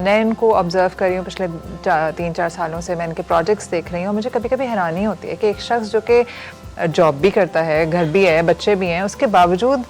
मैं इनको ऑब्ज़र्व कर रही हूँ पिछले 3-4 सालों से, मैं इनके प्रोजेक्ट्स देख रही हूँ। मुझे कभी कभी हैरानी होती है कि एक शख्स जो कि जॉब भी करता है, घर भी है, बच्चे भी हैं, उसके बावजूद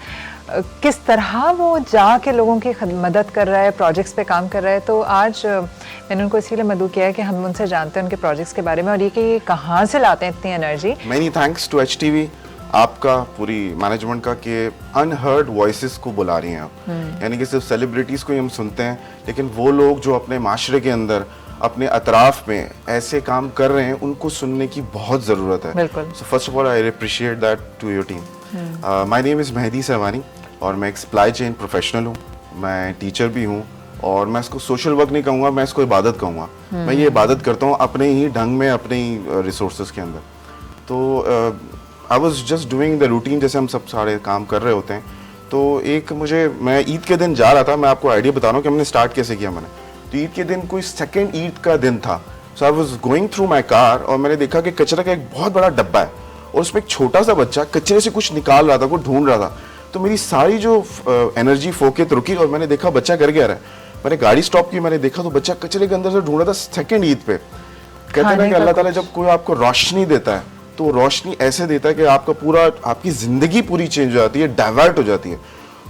किस तरह वो जाके लोगों की मदद कर रहा है, प्रोजेक्ट्स पे काम कर रहा है। तो आज मैंने उनको इसीलिए मदऊ किया है कि हम उनसे जानते हैं उनके प्रोजेक्ट्स के बारे में और ये कि कहाँ से लाते हैं इतनी energy. Many thanks to HTV आपका, पूरी मैनेजमेंट का, कि अनहर्ड वॉइसेस को बुला रही हैं आप। यानी कि सिर्फ सेलिब्रिटीज़ को ही हम सुनते हैं, लेकिन वो लोग जो अपने माशरे के अंदर अपने अतराफ में ऐसे काम कर रहे हैं, उनको सुनने की बहुत ज़रूरत है। बिल्कुल। So first of all I appreciate that to your team. My name is Mehdi Sahwani और मैं एक सप्लाई चेन प्रोफेशनल हूँ। मैं टीचर भी हूँ और मैं इसको सोशल वर्क नहीं कहूँगा, मैं इसको इबादत कहूँगा। मैं ये इबादत करता हूँ अपने ही ढंग में, अपने ही रिसोर्सेज के अंदर। तो I was just doing the routine, जैसे हम सब सारे काम कर रहे होते हैं। तो एक मैं ईद के दिन जा रहा था, मैं आपको आइडिया बता रहा हूँ कि हमने स्टार्ट कैसे किया मैंने। तो ईद के दिन कोई सेकेंड ईद का दिन था। So I was going through my car और मैंने देखा कि कचरा का एक बहुत बड़ा डब्बा है और उसमें एक छोटा सा बच्चा कचरे से कुछ निकाल रहा था, कुछ ढूंढ रहा था। तो मेरी सारी जो एनर्जी फोकस रुकी और मैंने देखा बच्चा कर गया रहा है। मैंने गाड़ी स्टॉप की, मैंने देखा तो बच्चा कचरे के अंदर से ढूंढ रहा था सेकेंड ईद पे। कहते हैं ना कि अल्लाह ताला जब कोई आपको रोशनी देता है तो रोशनी ऐसे देता है कि आपका पूरा, आपकी जिंदगी पूरी चेंज हो जाती है, डाइवर्ट हो जाती है।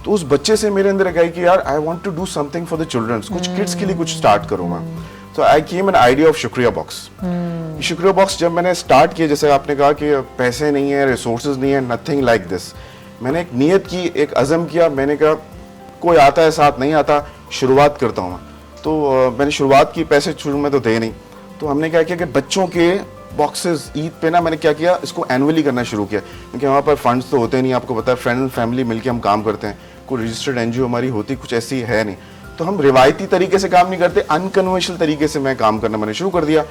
तो उस बच्चे से मेरे अंदर आई कि यार I want to do something for the childrens, कुछ किड्स के लिए कुछ स्टार्ट करूंगा। तो I came an idea of शुक्रिया बॉक्स। शुक्रिया बॉक्स जब मैंने स्टार्ट किया, जैसे आपने कहा कि पैसे नहीं है, रिसोर्सेज नहीं है, नथिंग लाइक दिस। मैंने एक नियत की, एक अज़म किया। मैंने कहा कोई आता है साथ, नहीं आता, शुरुआत करता हूँ। तो मैंने शुरुआत की, पैसे शुरू में तो थे नहीं। तो हमने क्या किया कि बच्चों के बॉक्सेस ईद पे ना, मैंने क्या किया, इसको एनुअली करना शुरू किया, क्योंकि वहाँ पर फंड्स तो होते नहीं, आपको पता है, फ्रेंड एंड फैमिली मिलके हम काम करते हैं, कोई रजिस्टर्ड NGO हमारी होती कुछ ऐसी है नहीं। तो हम रिवायती तरीके से काम नहीं करते, अनकन्वेंशनल तरीके से मैं काम करना मैंने शुरू कर दिया।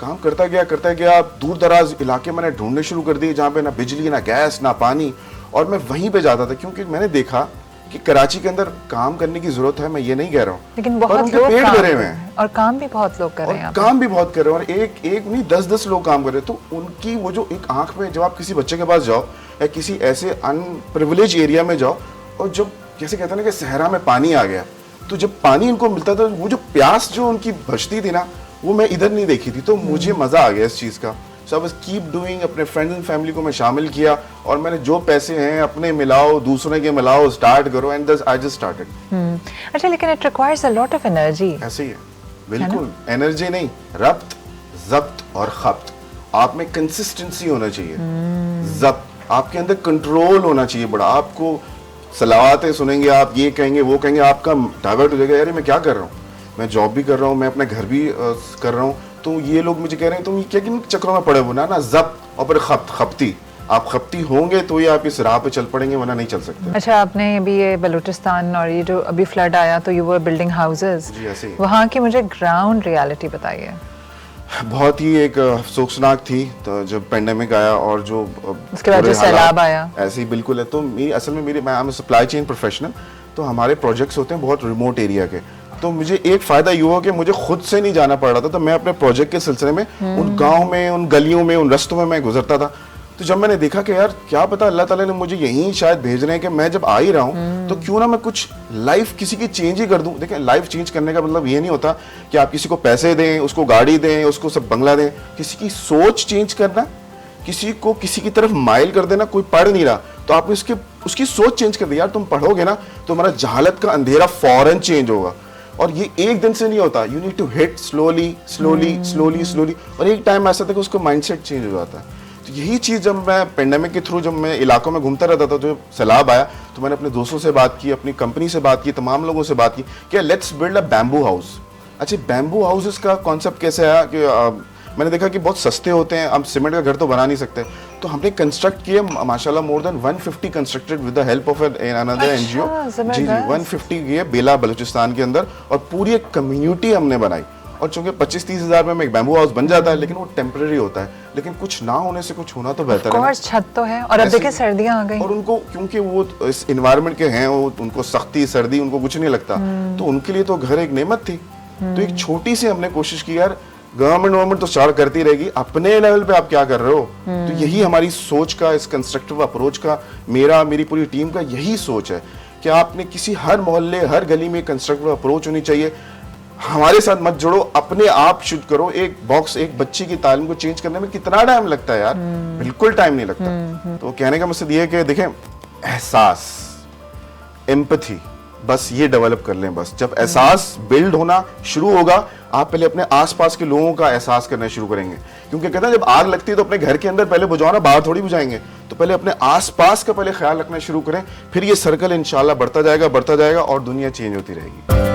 काम करता गया, दूर दराज इलाके मैंने ढूंढने शुरू कर दिए जहाँ पे ना बिजली, ना गैस, ना पानी, और मैं वहीं पे जाता था, क्योंकि मैंने देखा कि कराची के अंदर काम करने की जरूरत है, मैं ये नहीं कह रहा हूँ, लेकिन बहुत लोग पेट भरे हुए हैं और काम भी बहुत लोग कर रहे हैं, काम भी बहुत कर रहे हैं, और एक नहीं 10-10 लोग काम कर रहे हैं। तो उनकी वो जो एक आंख में, जब आप किसी बच्चे के पास जाओ या किसी ऐसे अनप्रिविलेज एरिया में जाओ, और जब जैसे कहते हैं ना कि सहरा में पानी आ गया, तो जब पानी इनको मिलता था, वो जो प्यास जो उनकी बचती थी ना, वो मैं इधर नहीं देखी थी। तो मुझे मजा आ गया इस चीज का। सो आई वाज कीप डूइंग, अपने फ्रेंड्स एंड फैमिली को मैं शामिल किया, और मैंने जो पैसे हैं अपने मिलाओ, दूसरे के मिलाओ, स्टार्ट करो, एंड आई जस्ट स्टार्टेड। अच्छा, लेकिन it requires a lot of energy. ऐसे ही है, बिल्कुल। एनर्जी नहीं, रब्त, ज़ब्त और खप्त। आप में कंसिस्टेंसी होना चाहिए, ज़ब्त, आपके अंदर कंट्रोल होना चाहिए बड़ा। आपको सलावातें सुनेंगे, आप ये कहेंगे, वो कहेंगे, आपका डाइवर्ट हो जाएगा, यार मैं क्या कर रहा हूँ, मैं जॉब भी कर रहा हूँ, मैं अपना घर भी कर रहा हूँ, तो ये लोग मुझे कह रहे हैं तुम क्या किन चक्रों में पड़े हो ना। ज़ब्त और फिर खप्ती, आप खप्ती होंगे तो ये आप इस राह पे चल पड़ेंगे, वरना नहीं चल सकते। अच्छा, आपने अभी ये बलूचिस्तान और ये जो अभी फ्लड आया, तो यू वर बिल्डिंग हाउसेस, वहाँ की मुझे ग्राउंड रियलिटी बताइए। बहुत ही एक अफसोसनाक थी, तो जब पेंडेमिक आया और जो उसके बाद जो सैलाब आया, ऐसे ही बिल्कुल है। तो मेरी असल में मैं सप्लाई चेन प्रोफेशनल, तो हमारे प्रोजेक्ट्स होते हैं बहुत रिमोट एरिया के। तो मुझे एक फायदा ये हुआ कि मुझे खुद से नहीं जाना पड़ रहा था, तो मैं अपने प्रोजेक्ट के सिलसिले में उन गाँव में, उन गलियों में, उन रास्तों में मैं गुजरता था। तो जब मैंने देखा कि यार क्या पता अल्लाह ताला ने मुझे यहीं शायद भेज रहे हैं कि मैं जब आ ही रहा हूँ, तो क्यों ना मैं कुछ लाइफ किसी की चेंज ही कर दूं। देखें, लाइफ चेंज करने का मतलब ये नहीं होता कि आप किसी को पैसे दें, उसको गाड़ी दें, उसको सब बंगला दें। किसी की सोच चेंज करना, किसी को किसी की तरफ माइल कर देना। कोई पढ़ नहीं रहा तो आप उसकी सोच चेंज कर दी। यार तुम पढ़ोगे ना तो हमारा जहालत का अंधेरा फौरन चेंज होगा, और ये एक दिन से नहीं होता। You need to hit slowly slowly slowly slowly, और एक टाइम ऐसा था कि उसका माइंडसेट चेंज हो जाता है। तो यही चीज़ जब मैं पेंडेमिक के थ्रू, जब मैं इलाकों में घूमता रहता था, जो सैलाब आया, तो मैंने अपने दोस्तों से बात की, अपनी कंपनी से बात की, तमाम लोगों से बात की कि let's build a bamboo house. अच्छा, बैम्बू हाउसेस का कॉन्सेप्ट कैसे आया कि मैंने देखा कि बहुत सस्ते होते हैं, अब सीमेंट का घर तो बना नहीं सकते, तो हमने कंस्ट्रक्ट किए माशाल्लाह more than 150 constructed with the help of another NGO। जी 150 ये बेला बलूचिस्तान के अंदर, और पूरी एक कम्युनिटी हमने बनाई। और चूंकि 25-30 हज़ार में एक बैम्बू हाउस बन जाता है, लेकिन वो टेम्परेरी होता है, लेकिन कुछ ना होने से कुछ होना तो बेहतर है। छत तो है, और अब देखिए सर्दियां आ गई, और उनको क्योंकि वो इस एनवायरनमेंट के हैं, उनको सख्ती सर्दी उनको कुछ नहीं लगता, तो उनके लिए तो घर एक नेमत थी। तो एक छोटी सी हमने कोशिश की, यार गवर्नमेंट तो चार करती रहेगी, अपने लेवल पे आप क्या कर रहे हो। तो यही हमारी सोच का, इस कंस्ट्रक्टिव अप्रोच का, मेरी पूरी टीम का यही सोच है कि आपने किसी हर मोहल्ले, हर गली में कंस्ट्रक्टिव अप्रोच होनी चाहिए। हमारे साथ मत जोड़ो, अपने आप शुद्ध करो। एक बॉक्स, एक बच्ची की तालीम को चेंज करने में कितना टाइम लगता है यार, बिल्कुल टाइम नहीं लगता। तो कहने का मकसद ये है कि देखें, एहसास, एम्पैथी, बस ये डेवलप कर लें। बस जब एहसास बिल्ड होना शुरू होगा, आप पहले अपने आसपास के लोगों का एहसास करना शुरू करेंगे। क्योंकि कहते हैं जब आग लगती है तो अपने घर के अंदर पहले बुझाओ ना, बाहर थोड़ी बुझाएंगे। तो पहले अपने आसपास का पहले ख्याल रखना शुरू करें, फिर ये सर्कल इंशाल्लाह बढ़ता जाएगा और दुनिया चेंज होती रहेगी।